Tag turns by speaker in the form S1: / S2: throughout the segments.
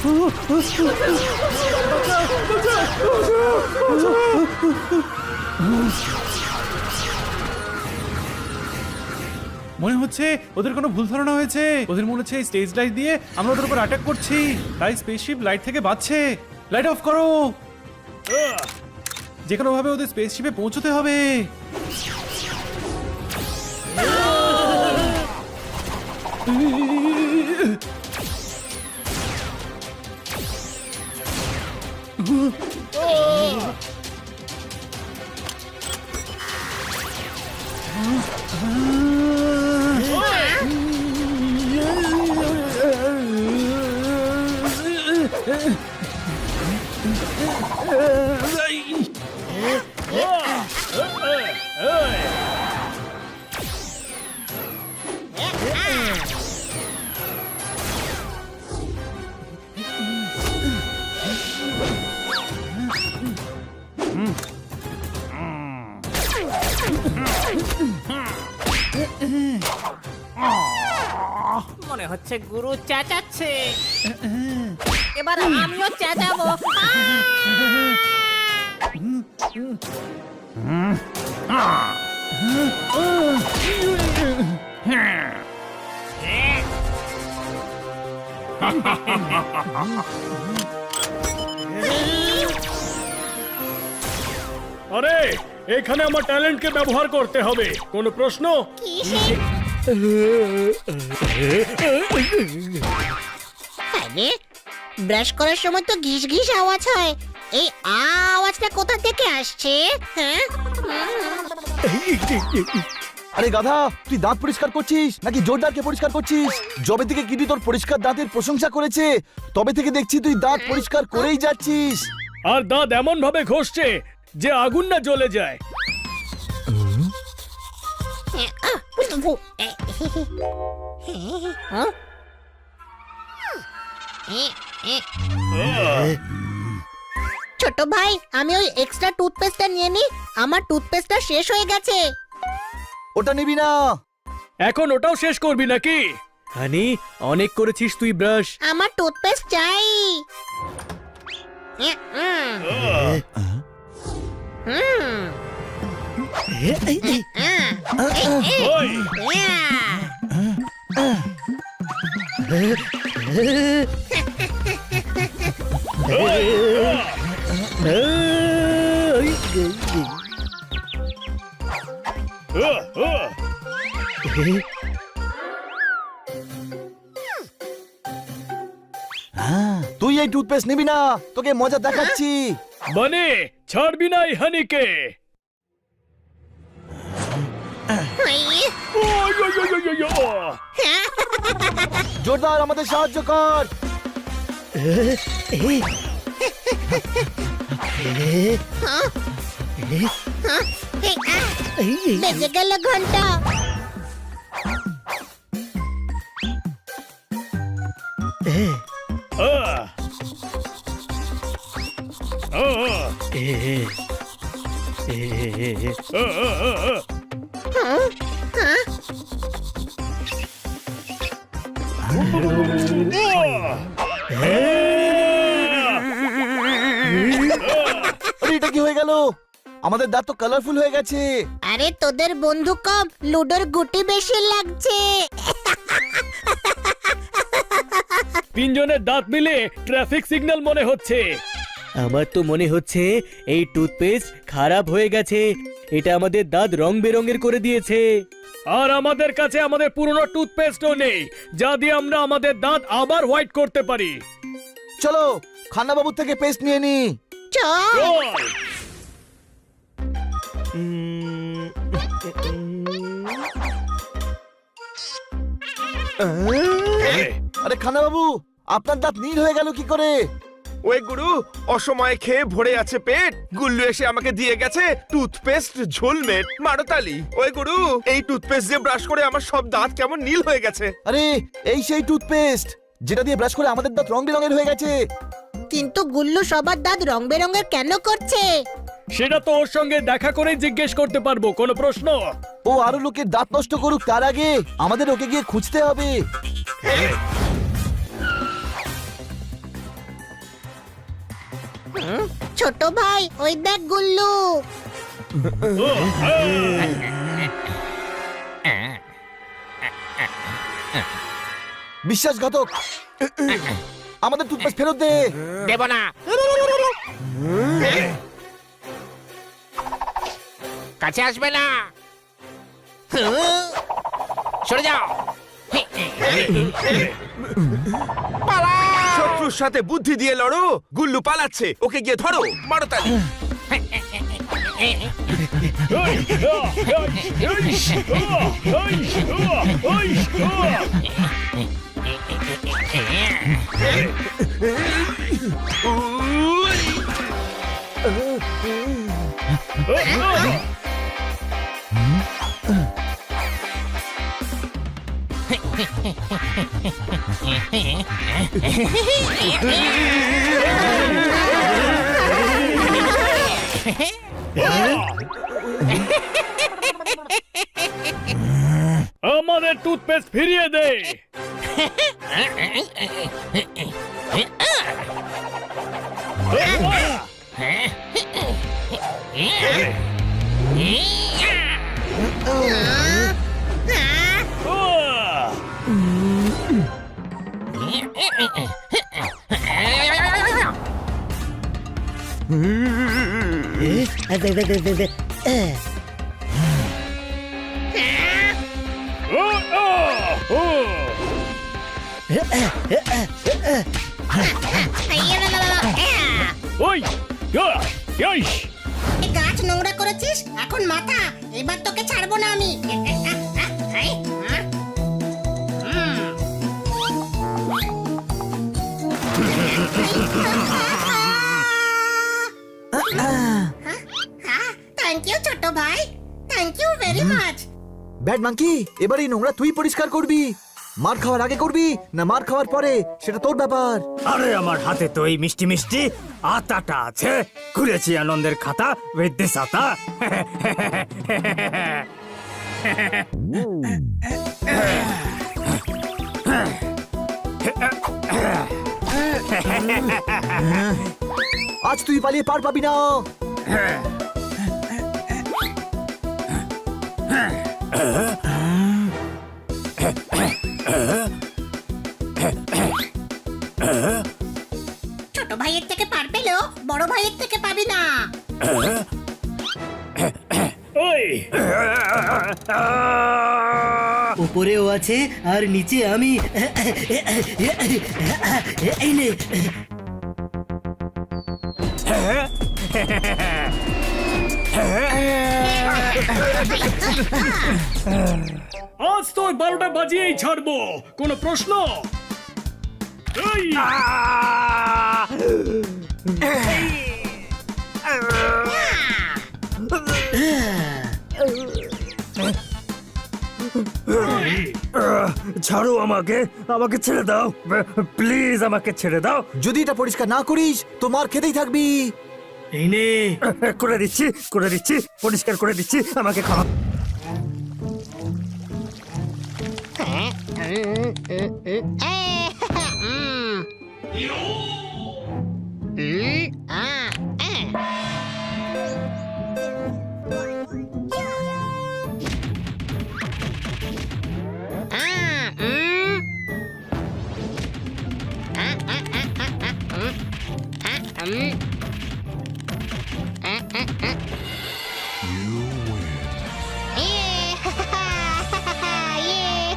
S1: মনে হচ্ছে ওদের কোনো ভুল ধারণা হয়েছে। ওদের মনে হচ্ছে স্টেজ লাইট দিয়ে আমরা ওদের উপর অ্যাটাক করছি, তাই স্পেসশিপ লাইট থেকে বাঁচছে। লাইট অফ করো, যে কোনো ভাবে ওদের স্পেসশিপে পৌঁছতে হবে।
S2: মনে হচ্ছে গুরু চেঁচাচ্ছে, এবার আমিও চেঁচাবো।
S3: আরে এখানে আমার ট্যালেন্টকে ব্যবহার করতে হবে, কোনো প্রশ্ন?
S4: আরে ব্রাশ করার সময় তো ঘিস ঘিস আওয়াজ হয়, এই আওয়াজটা কোথা থেকে আসছে? হ্যাঁ,
S5: আরে গাধা, তুই দাঁত পরিষ্কার করছিস নাকি জোরদারকে পরিষ্কার করছিস? যবে থেকে কিটি তোর পরিষ্কার দাঁতের প্রশংসা করেছে তবে থেকে দেখছি তুই দাঁত পরিষ্কার করেই যাচ্ছিস।
S3: আর দাঁত এমন ভাবে ঘষছে যে আগুন না জ্বলে যায়।
S4: ছোট ভাই, আমি ওই এক্সট্রা টুথপেস্টটা নিয়ে নি, আমার টুথপেস্টটা শেষ হয়ে গেছে।
S5: ওটা নিবি না।
S3: এখন ওটাও শেষ করবি নাকি? হানি, অনেক করেছিস তুই ব্রাশ।
S4: আমার টুথপেস্ট চাই।
S3: ওই,
S5: তুই এই টুথপেস্ট নিবি না, তোকে মজা দেখাচ্ছি।
S3: মানে ছাড়বি না এই হানিকে?
S5: জোরদার, আমাদের সাহায্য কর।
S4: বেজে গেল ঘন্টা।
S5: এটা কি হয়ে গেল? আমাদের দাঁত তো কালারফুল হয়ে গেছে।
S4: আরে তোদের বন্ধু কম, লুডোর গুটি বেশি লাগছে।
S3: তিনজনের দাঁত মিলে ট্রাফিক সিগন্যাল মনে হচ্ছে।
S6: আমার তো মনে হচ্ছে এই টুথপেস্ট খারাপ হয়ে গেছে, এটা আমাদের দাঁত রং বেরঙের করে দিয়েছে।
S3: আর আমাদের কাছে আমাদের পুরনো টুথপেস্টও নেই, যা দিয়ে আমরা আমাদের দাঁত আবার হোয়াইট করতে পারি।
S5: চলো খান্না বাবুর থেকে পেস্ট নিয়ে নি।
S4: চল।
S3: চল।
S5: আরে খান্না বাবু, আপনার দাঁত নীল হয়ে গেল কি করে?
S7: ওই গুরু, অসময়ে খেয়ে ভরে আছে পেট, গুল্লু এসে আমাকে দিয়ে গেছে টুথপেস্ট ঝোলমেট মারতালি। ওই গুরু, এই টুথপেস্ট দিয়ে ব্রাশ করে আমার সব দাঁত কেমন নীল হয়ে গেছে।
S5: আরে এই সেই টুথপেস্ট যেটা দিয়ে ব্রাশ করে আমাদের দাঁত রং বেরঙের হয়ে গেছে।
S4: কিন্তু গুল্লু সবার দাঁত রং বেরঙের কেন করছে?
S3: সেটা তো ওর সঙ্গে দেখা করে জিজ্ঞেস করতে পারবো, কোনো প্রশ্ন?
S5: ও আরো লোকের দাঁত নষ্ট করুক তার আগে আমাদের ওকে গিয়ে খুঁজতে হবে।
S4: ছোট ভাই ওই দেখ গুল্লু।
S5: বিশ্বাসঘাতক, আমাদের টুথপেস্ট ফেরত দে।
S2: দেব না। কাছে আসবে না, সরে যাও।
S7: শত্রুর সাথে বুদ্ধি দিয়ে লড়ো। গুল্লু পালাচ্ছে, ওকে গিয়ে ধরো, মারো তালি।
S3: আমাদের টুথপেস্ট ফিরিয়ে দে। ওই
S4: এই গাছ নোংরা করেছিস, এখন মাথা। এবার তোকে ছাড়বো না আমি। থ্যাংক ইউ ছোট ভাই, thank you very much.
S5: Bad monkey, এবার এই নোংরা তুই পরিষ্কার করবি। মার খাওয়ার আগে করবি না মার খাওয়ার পরে, সেটা তোর ব্যাপার।
S8: আরে আমার হাতে তো এই মিষ্টি মিষ্টি আতাটা আছে, খুলেছি আনন্দের খাতা উইথ দিস আতা।
S5: আজ তুই পালিয়ে পার পাবি না।
S4: ছোট ভাইয়ের থেকে পার পেলেও বড় ভাইয়ের থেকে পাবি না।
S3: ওই
S6: উপরেও আছে আর নিচে আমি। এই নে।
S3: আজ তোর 12টা বাজিয়েই ছাড়বো, কোনো প্রশ্ন? এই!
S8: ছাড়ো আমাকে, আমাকে ছেড়ে দাও প্লিজ, আমাকে ছেড়ে দাও।
S5: যদি এটা পরিষ্কার না করিস তো মার খেতেই থাকবি।
S6: এই নে।
S8: করে দিচ্ছি, করে দিচ্ছি, পরিষ্কার করে দিচ্ছি, আমাকে খাওয়া।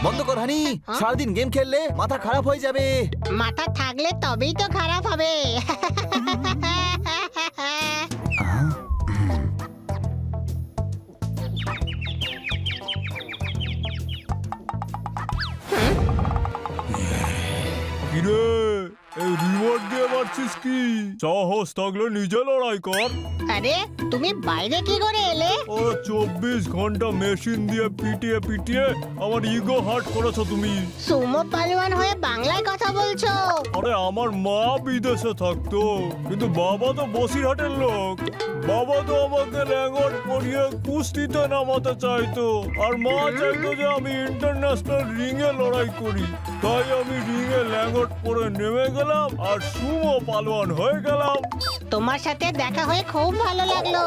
S5: বন্ধ কর হানি, সারাদিন গেম খেললে মাথা খারাপ হয়ে যাবে।
S4: মাথা থাকলে তবেই তো খারাপ হবে।
S3: কিরে, এই রিমোট দিয়ে মারছিস কি? সাহস থাকলে নিজে লড়াই কর।
S4: আরে তুমি বাইরে কি করে এলে?
S3: ও 24 ঘন্টা মেশিন দিয়ে পিটিয়ে পিটিয়ে আমার ইগো হার্ট করেছো তুমি।
S4: সুমো পালোয়ান হয়ে বাংলায় কথা বলছো?
S3: আরে আমার মা বিদেশে থাকতো, কিন্তু বাবা তো বসিরহাটের লোক। বাবা তো আমাকে ল্যাঙ্গট পরিয়ে কুস্তিতে নামাতে চাইতো, আর মা চাইতো যে আমি ইন্টারন্যাশনাল রিংয়ে লড়াই করি। তাই আমি রিংয়ে ল্যাঙ্গট পরে নেমে গেলাম আর সুমো পালোয়ান হয়ে গেলাম।
S4: তোমার সাথে দেখা হয়ে খুব ভালো লাগলো।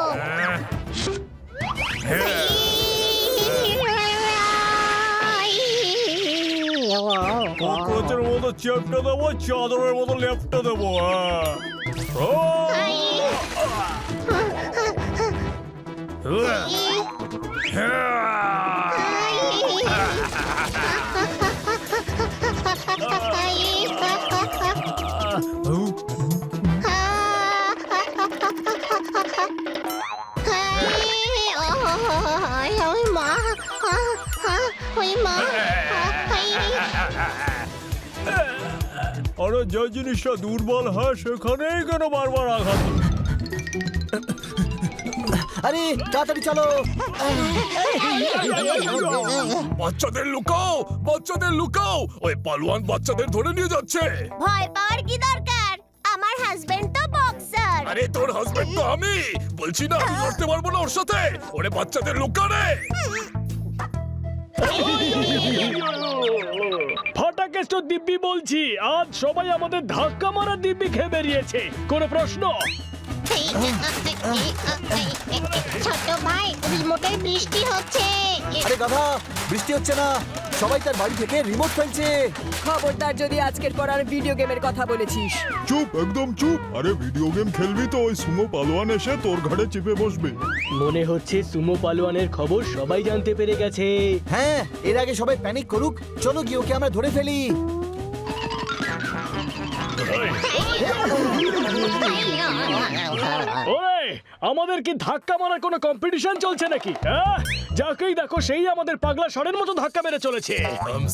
S3: ককরোচের মতো চেপটা দেবো, চাদরের মতো লেপটা দেবো। আরে যে জিনিসটা দুর্বল হয় সেখানেই কেন বারবার আঘাত?
S5: আরে তাড়াতাড়ি চলো।
S9: বাচ্চাদের লুকাও, বাচ্চাদের লুকাও, ওই পালোয়ান বাচ্চাদের ধরে নিয়ে যাচ্ছে।
S4: ভয় পাওয়ার কি দরকার? আমার হাজবেন্ড তো বক্সার।
S9: আরে তোর হাজবেন্ড তো আমি বলছি না, আমি লড়তে পারবো না ওর সাথে। ওরে বাচ্চাদের লুকা রে।
S3: ফাটাকেষ্ট দিব্যি বলছি, আজ সবাই আমাদের ধাক্কা মারা দিব্যি খেয়ে বেরিয়েছে। কোনো প্রশ্ন?
S4: ছোট ভাই, রিমোটের বৃষ্টি হচ্ছে।
S5: আরে গাধা, বৃষ্টি হচ্ছে না, সবাই তার বাড়ি থেকে রিমোট ফেলছে।
S10: খবরদার যদি আজকের পর আর ভিডিও গেমের কথা বলেছিস।
S3: চুপ, একদম চুপ। আরে ভিডিও গেম খেলবি তো ওই সুমো পালোয়ান এসে তোর ঘাড়ে চেপে বসবে।
S6: মনে হচ্ছে সুমো পালোয়ানের খবর সবাই জানতে পেরে গেছে।
S5: হ্যাঁ, এর আগে সবাই প্যানিক করুক, চলো গিয়ে ওকে আমরা ধরে ফেলি।
S3: ওই, আমাদের কি ধাক্কা মারার কোনো কম্পিটিশন চলছে নাকি? যাকেই দেখো সেই আমাদের পাগলা ষাঁড়ের মতো ধাক্কা মেরে চলেছে।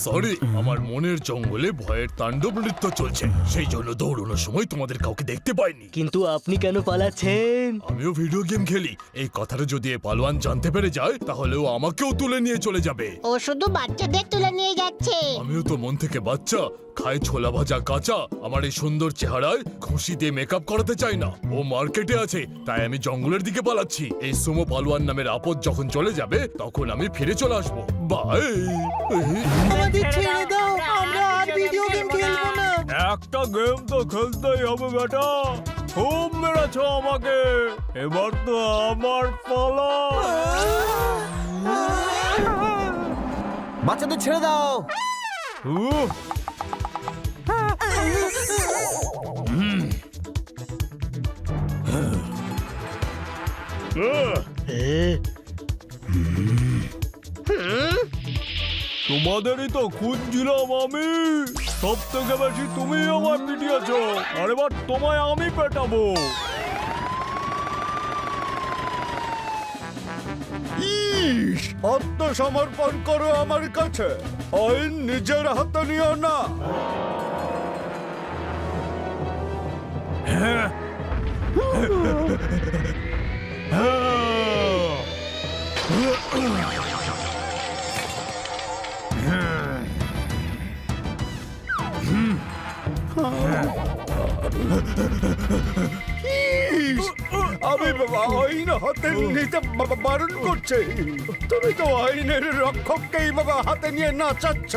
S9: সরি, আমার মনের জঙ্গলে ভয়ের তাণ্ডব নৃত্য চলছে, সেই জন্য দৌড়ানোর সময় তোমাদের কাউকে দেখতে পাইনি।
S6: কিন্তু আপনি কেন পালাচ্ছেন?
S9: আমিও ভিডিও গেম খেলি, এই কথাটা যদি এই পালোয়ান জানতে পেরে যায় তাহলে ও আমাকেও তুলে নিয়ে চলে যাবে।
S4: ও শুধু বাচ্চাদের তুলে নিয়ে যাচ্ছে।
S9: আমিও তো মন থেকে বাচ্চা, খাই ছোলা ভাজা কাঁচা। আমার এই সুন্দর চেহারায় ঘুষি দিয়ে মেকআপ করাতে চাই না। ও মার্কেটে আছে, তাই আমি জঙ্গলের দিকে পালাচ্ছি। এই সুমো পালোয়ান নামের আপদ যখন চলে যাবে তখন আমি ফিরে চলে আসবো। বাই।
S3: একটা গেম তো খেলতেই হবে বেটা, খুব মেরেছ আমাকে, এবার তো আমার পালা।
S5: বাচ্চাদের ছেড়ে দাও।
S3: উহ, তোমাদেরই তো খুঁজছিলাম আমি। সব থেকে বেশি তুমি আমার পিটিয়েছ, আর এবার তোমায় আমি পেটাবো। আত্মসমর্পণ করো আমার কাছে, আইন নিজের হাতে নিও না। আমি আইন হাতে নিতে বারণ করছি। তুমি তো আইনের রক্ষককেই বাবা হাতে নিয়ে নাচাচ্ছ।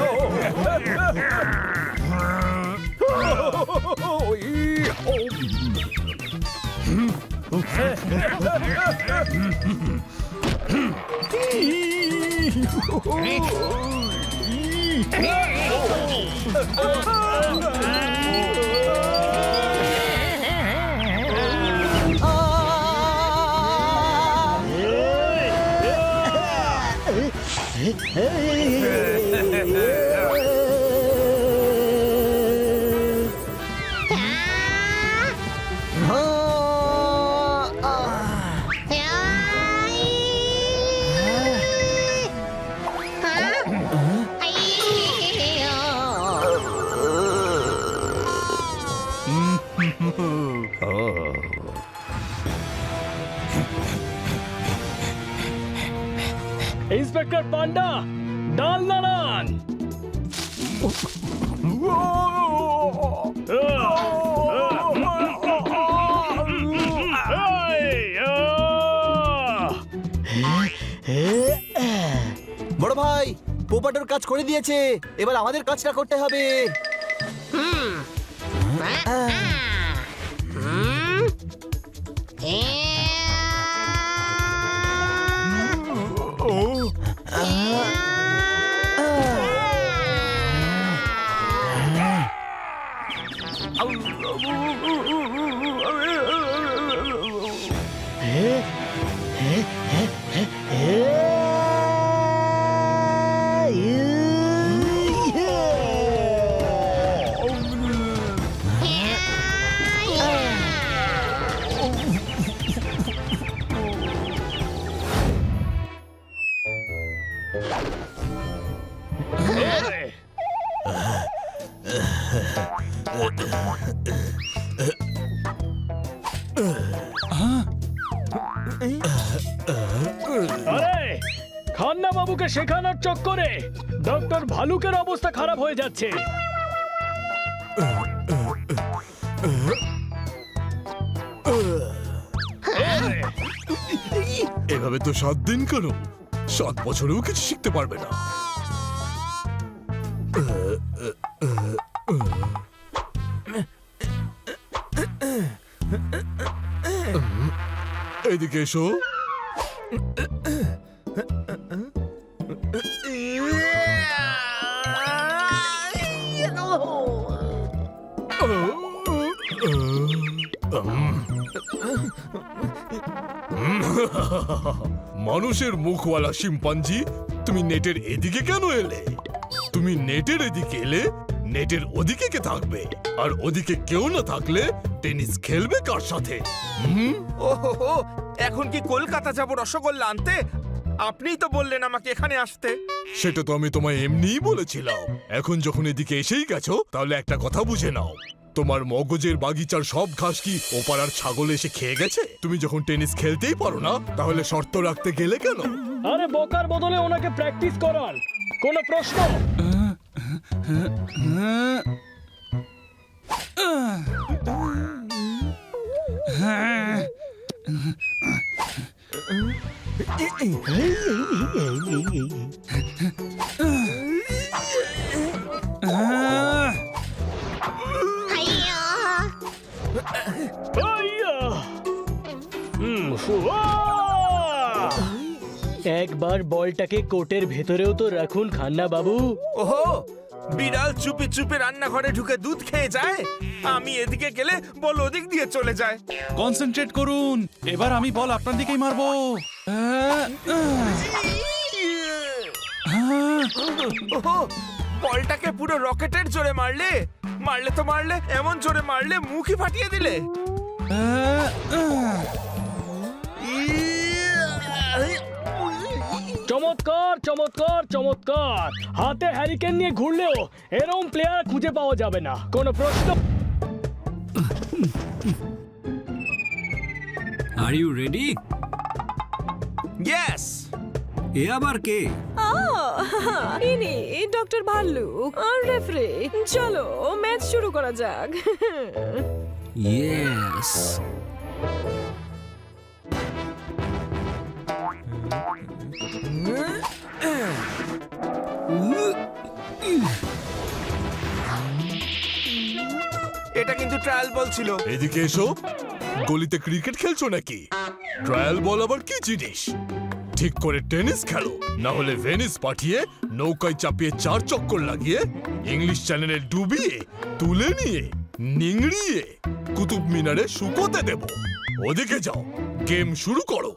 S3: ইন্সপেক্টর পান্ডা, ডাল নাড়ান।
S5: বড় ভাই, পোপাটোর কাজ করে দিয়েছে, এবার আমাদের কাজটা করতে হবে।
S3: আরে খান্না বাবুকে শেখানোর চক্করে ডক্টর ভালুকের অবস্থা খারাপ হয়ে যাচ্ছে।
S9: এভাবে তো 7 দিন কেন, 7 বছরেও কিছু শিখতে পারবে না। এদিকে এসো। মানুষের মুখওয়ালা শিম্পাঞ্জি, তুমি নেটের এদিকে কেন এলে? তুমি নেটের এদিকে এলে নেটের ওদিকে কে থাকবে? আর ওদিকে কেউ না থাকলে টেনিস খেলবে কার সাথে?
S7: ওহো, এখন কি কলকাতা যাব রসগোল্লা আনতে? আপনিই তো বললেন আমাকে এখানে আসতে।
S9: সেটা তো আমি তোমায় এমনিই বলেছিলাম। এখন যখন এদিকে এসেই গেছো, তাহলে একটা কথা বুঝে নাও, তোমার মগজের বাগিচার সব ঘাস কি ওপাড়ার ছাগল এসে খেয়ে গেছে? তুমি যখন টেনিস খেলতেই পারো না, তাহলে শর্ত রাখতে গেলে কেন?
S3: আরে বকার বদলে ওনাকে প্র্যাকটিস করান, কোনো প্রশ্ন?
S6: একবার বলটাকে কোটের ভেতরেও তো রাখুন খান্না বাবু।
S7: ওহো, বিড়াল চুপি চুপি রান্নাঘরে ঢুকে দুধ খেয়ে যায়, আমি এদিকে গেলে বল ওদিক দিয়ে চলে যায়।
S1: কনসেন্ট্রেট করুন, এবার আমি বল আপনার দিকেই মারবো।
S7: ওহো, বলটাকে পুরো রকেটের জোরে মারলে, মারলে এমন জোরে মারলে মুখই ফাটিয়ে দিলে।
S3: চমৎকার চমৎকার চমৎকার। হাতে হ্যারিকেন নিয়ে ঘুরলেও এরকম প্লেয়ার খুঁজে পাওয়া যাবে না, কোনো প্রশ্ন?
S11: Are you ready?
S7: ইয়েস।
S11: এ আবার কে?
S10: ইনি ডক্টর ভাল্লুক আর রেফারি। চলো ম্যাচ শুরু করা যাক।
S11: ইয়েস।
S7: এটা কিন্তু ট্রায়াল বল ছিল।
S9: এদিকে এসো। গলিতে ক্রিকেট খেলছো নাকি? ট্রায়াল বল আবার কি জিনিস? ঠিক করে টেনিস খেলো, না হলে ভেনিস পাঠিয়ে নৌকায় চাপিয়ে 4 চক্কর লাগিয়ে ইংলিশ চ্যানেলে ডুবিয়ে তুলে নিয়ে নিংড়িয়ে কুতুব মিনারে শুকোতে দেব। ওদিকে যাও, গেম শুরু করো।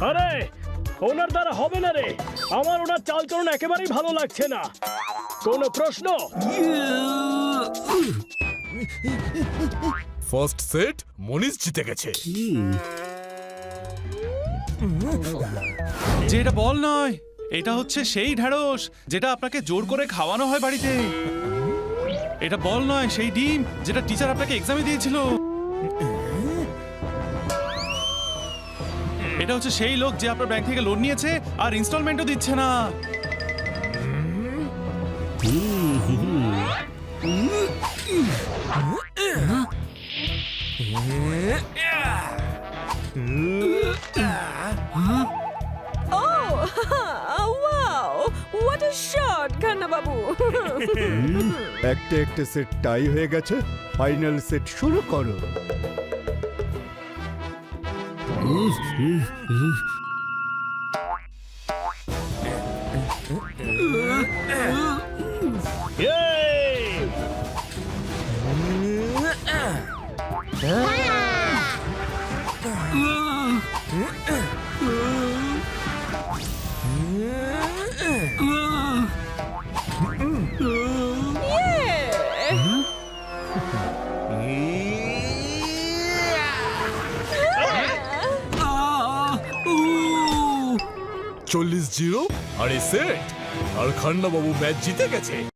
S3: আরে ওনার দ্বারা হবে না রে, আমার ওনার চালচলন একেবারেই ভালো লাগছে না, কোনো প্রশ্ন?
S9: ফার্স্ট সেট মনীষ জিতে গেছে।
S1: যে এটা বল নয়, এটা হচ্ছে সেই ঢ্যাঁড়স যেটা আপনাকে জোর করে খাওয়ানো হয় বাড়িতে। এটা বল নয়, সেই ডিম যেটা টিচার আপনাকে এক্সামে দিয়েছিল। এটা হচ্ছে সেই লোক যে আপনার ব্যাংক থেকে লোন নিয়েছে আর ইনস্টলমেন্টও দিচ্ছে না।
S3: একটা একটা সেট টাই হয়ে গেছে, ফাইনাল সেট শুরু করো।
S11: আহ! উ!
S9: 40-0 আর এই সেট, আর খান্না বাবু ম্যাচ জিতে গেছে।